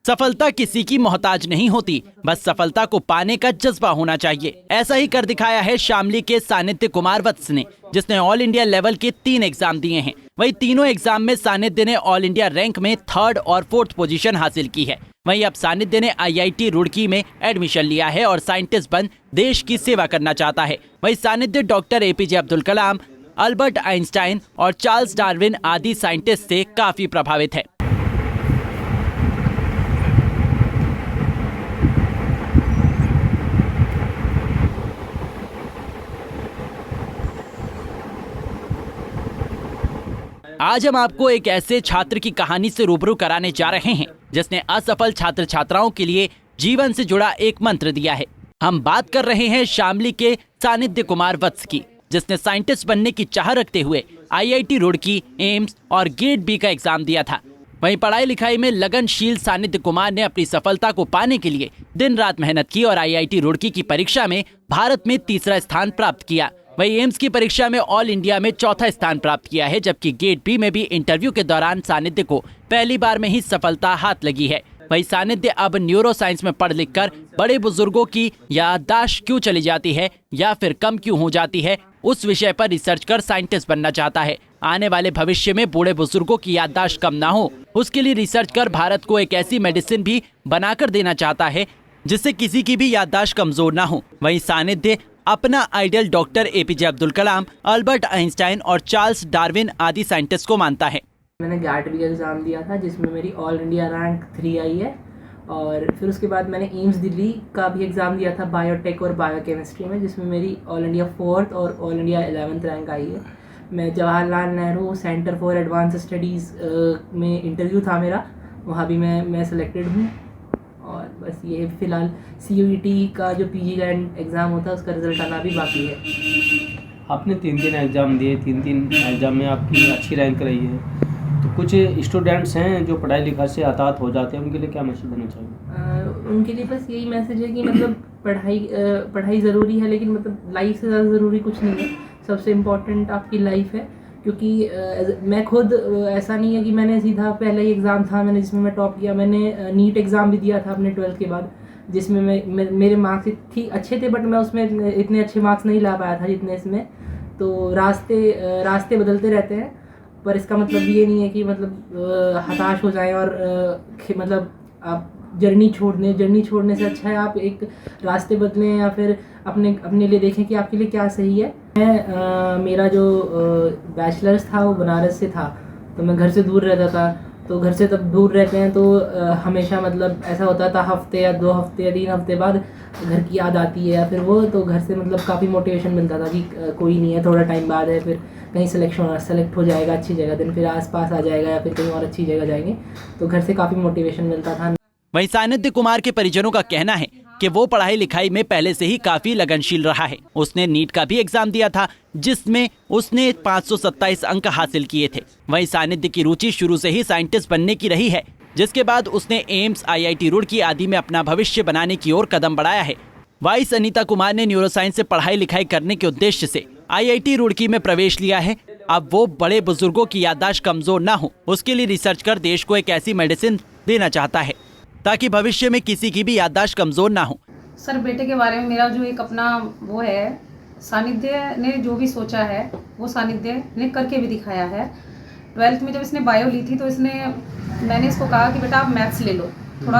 सफलता किसी की मोहताज नहीं होती, बस सफलता को पाने का जज्बा होना चाहिए। ऐसा ही कर दिखाया है शामली के सानिध्य कुमार वत्स ने, जिसने ऑल इंडिया लेवल के 3 एग्जाम दिए हैं। वही तीनों एग्जाम में सानिध्य ने ऑल इंडिया रैंक में 3rd और 4th पोजीशन हासिल की है। वहीं अब सानिध्य ने IIT रुड़की में एडमिशन लिया है और साइंटिस्ट बन देश की सेवा करना चाहता है। वहीं सानिध्य doctor APJ Abdul Kalam, Albert Einstein और चार्ल्स डार्विन आदि साइंटिस्ट से काफी प्रभावित है। आज हम आपको एक ऐसे छात्र की कहानी से रूबरू कराने जा रहे हैं जिसने असफल छात्र छात्राओं के लिए जीवन से जुड़ा एक मंत्र दिया है। हम बात कर रहे हैं शामली के सानिध्य कुमार वत्स की, जिसने साइंटिस्ट बनने की चाह रखते हुए IIT रुड़की, एम्स और गेट B का एग्जाम दिया था। वहीं पढ़ाई लिखाई में लगनशील सानिध्य कुमार ने अपनी सफलता को पाने के लिए दिन रात मेहनत की और IIT रुड़की की परीक्षा में भारत में 3रा स्थान प्राप्त किया। वहीं एम्स की परीक्षा में ऑल इंडिया में 4था स्थान प्राप्त किया है, जबकि गेट B में भी इंटरव्यू के दौरान सानिध्य को पहली बार में ही सफलता हाथ लगी है। वहीं सानिध्य अब न्यूरो साइंस में पढ़ लिख कर बड़े बुजुर्गों की याददाश्त क्यों चली जाती है या फिर कम क्यों हो जाती है, उस विषय पर रिसर्च कर साइंटिस्ट बनना चाहता है। आने वाले भविष्य में बूढ़े बुजुर्गों की याददाश्त कम ना हो, उसके लिए रिसर्च कर भारत को एक ऐसी मेडिसिन भी बनाकर देना चाहता है जिससे किसी की भी याददाश्त कमजोर ना हो। वहीं सानिध्य अपना ideal doctor APJ Abdul Kalam, Albert Einstein और चार्ल्स डार्विन आदि साइंटिस्ट को मानता है। मैंने गेट B एग्ज़ाम दिया था जिसमें मेरी ऑल इंडिया रैंक 3 आई है, और फिर उसके बाद मैंने एम्स दिल्ली का भी एग्ज़ाम दिया था बायोटेक और बायोकेमिस्ट्री में, जिसमें मेरी ऑल इंडिया 4th और ऑल इंडिया 11th रैंक आई है। मैं Jawaharlal Nehru centre for advance studies में इंटरव्यू था मेरा, वहाँ भी मैं सेलेक्टेड हूँ। और बस ये फ़िलहाल CUET का जो PG का एग्ज़ाम होता है उसका रिज़ल्ट आना भी बाकी है। आपने 3 एग्ज़ाम दिए, 3 एग्ज़ाम में आपकी अच्छी रैंक रही है, तो कुछ स्टूडेंट्स हैं जो पढ़ाई लिखाई से आतात हो जाते हैं, उनके लिए क्या मैसेज देना चाहिए? उनके लिए बस यही मैसेज है कि मतलब पढ़ाई ज़रूरी है, लेकिन मतलब लाइफ से ज़्यादा ज़रूरी कुछ नहीं है। सबसे इम्पोर्टेंट आपकी लाइफ है, क्योंकि मैं खुद ऐसा नहीं है कि मैंने सीधा पहला ही एग्ज़ाम था मैंने जिसमें मैं टॉप किया। मैंने नीट एग्ज़ाम भी दिया था अपने 12th के बाद, जिसमें मेरे मार्क्स ठीक अच्छे थे, बट मैं उसमें इतने अच्छे मार्क्स नहीं ला पाया था जितने इसमें। तो रास्ते बदलते रहते हैं, पर इसका मतलब ये नहीं है कि मतलब हताश हो जाएं और मतलब आप जर्नी छोड़ने से अच्छा है आप एक रास्ते बदलें या फिर अपने लिए देखें कि आपके लिए क्या सही है। मेरा जो बैचलर्स था वो बनारस से था, तो मैं घर से दूर रहता था। तो घर से तब दूर रहते हैं तो हमेशा मतलब ऐसा होता था हफ्ते या 2 हफ्ते या 3 हफ्ते बाद घर की याद आती है या फिर वो, तो घर से मतलब काफ़ी मोटिवेशन मिलता था कि कोई नहीं है, थोड़ा टाइम बाद है, फिर कहीं सेलेक्ट हो जाएगा अच्छी जगह, दिन फिर आसपास आ जाएगा या फिर कहीं और अच्छी जगह जाएंगे, तो घर से काफ़ी मोटिवेशन मिलता था। वहीं सानिध्य कुमार के परिजनों का कहना है कि वो पढ़ाई लिखाई में पहले से ही काफी लगनशील रहा है। उसने नीट का भी एग्जाम दिया था जिसमें उसने 527 अंक हासिल किए थे। वहीं सानिध्य की रुचि शुरू से ही साइंटिस्ट बनने की रही है, जिसके बाद उसने एम्स, IIT रुड़की आदि में अपना भविष्य बनाने की ओर कदम बढ़ाया है। वाइस अनीता कुमार ने न्यूरोसाइंस से पढ़ाई लिखाई करने के उद्देश्य से IIT रुड़की में प्रवेश लिया है। अब वो बड़े बुजुर्गों की याददाश्त कमजोर न हो, उसके लिए रिसर्च कर देश को एक ऐसी मेडिसिन देना चाहता है ताकि भविष्य में किसी की भी याददाश्त कमजोर ना हो। सर, बेटे के बारे में मेरा जो एक अपना वो है, सानिध्य ने जो भी सोचा है वो सानिध्य ने करके भी दिखाया है। 12th में जब इसने बायो ली थी तो मैंने इसको कहा कि बेटा आप मैथ्स ले लो। थोड़ा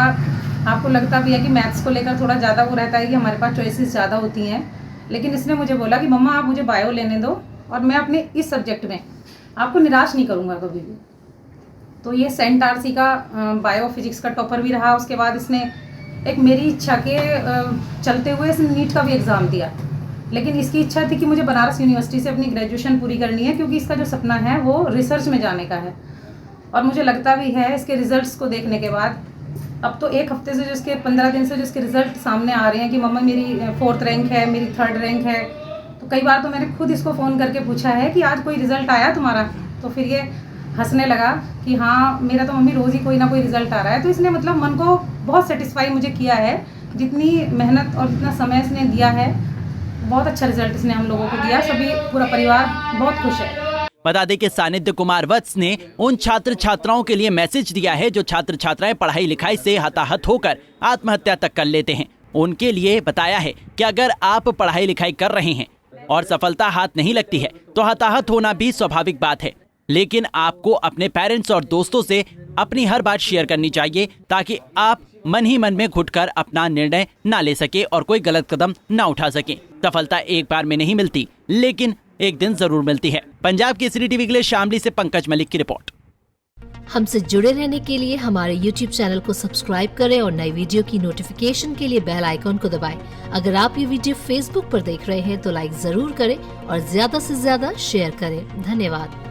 आपको लगता भी है कि मैथ्स को लेकर थोड़ा ज़्यादा वो रहता है कि हमारे पास चॉइसेस ज़्यादा होती हैं, लेकिन इसने मुझे बोला कि मम्मा आप मुझे बायो लेने दो और मैं अपने इस सब्जेक्ट में आपको निराश नहीं करूँगा कभी भी। तो ये सेंट आरसी का बायो फिजिक्स का टॉपर भी रहा। उसके बाद इसने एक मेरी इच्छा के चलते हुए इसने नीट का भी एग्ज़ाम दिया, लेकिन इसकी इच्छा थी कि मुझे बनारस यूनिवर्सिटी से अपनी ग्रेजुएशन पूरी करनी है, क्योंकि इसका जो सपना है वो रिसर्च में जाने का है। और मुझे लगता भी है इसके रिजल्ट्स को देखने के बाद, अब तो 1 हफ्ते से जिसके 15 दिन से जिसके रिजल्ट सामने आ रहे हैं कि मम्मा मेरी 4th रैंक है, मेरी 3rd रैंक है, तो कई बार तो मैंने खुद इसको फ़ोन करके पूछा है कि आज कोई रिज़ल्ट आया तुम्हारा, तो फिर ये हंसने लगा कि हाँ मेरा तो मम्मी रोज़ ही कोई ना कोई रिज़ल्ट आ रहा है। तो इसने मतलब मन को बहुत सेटिस्फाई मुझे किया है, जितनी मेहनत और जितना समय इसने दिया है, बहुत अच्छा रिजल्ट इसने हम लोगों को दिया। सभी पूरा परिवार बहुत खुश है। बता दें कि सानिध्य कुमार वत्स ने उन छात्र छात्राओं के लिए मैसेज दिया है जो छात्र छात्राएं पढ़ाई लिखाई से हताहत होकर आत्महत्या तक कर लेते हैं। उनके लिए बताया है कि अगर आप पढ़ाई लिखाई कर रहे हैं और सफलता हाथ नहीं लगती है तो हताहत होना भी स्वाभाविक बात है, लेकिन आपको अपने पेरेंट्स और दोस्तों से अपनी हर बात शेयर करनी चाहिए ताकि आप मन ही मन में घुटकर अपना निर्णय ना ले सके और कोई गलत कदम ना उठा सके। सफलता एक बार में नहीं मिलती, लेकिन एक दिन जरूर मिलती है। पंजाब केसरी टीवी के लिए शामली से पंकज मलिक की रिपोर्ट। हमसे जुड़े रहने के लिए हमारे YouTube चैनल को सब्सक्राइब करें और नई वीडियो की नोटिफिकेशन के लिए बेल आइकॉन को दबाएं। अगर आप ये वीडियो Facebook पर देख रहे हैं तो लाइक जरूर करें और ज्यादा से ज्यादा शेयर करें। धन्यवाद।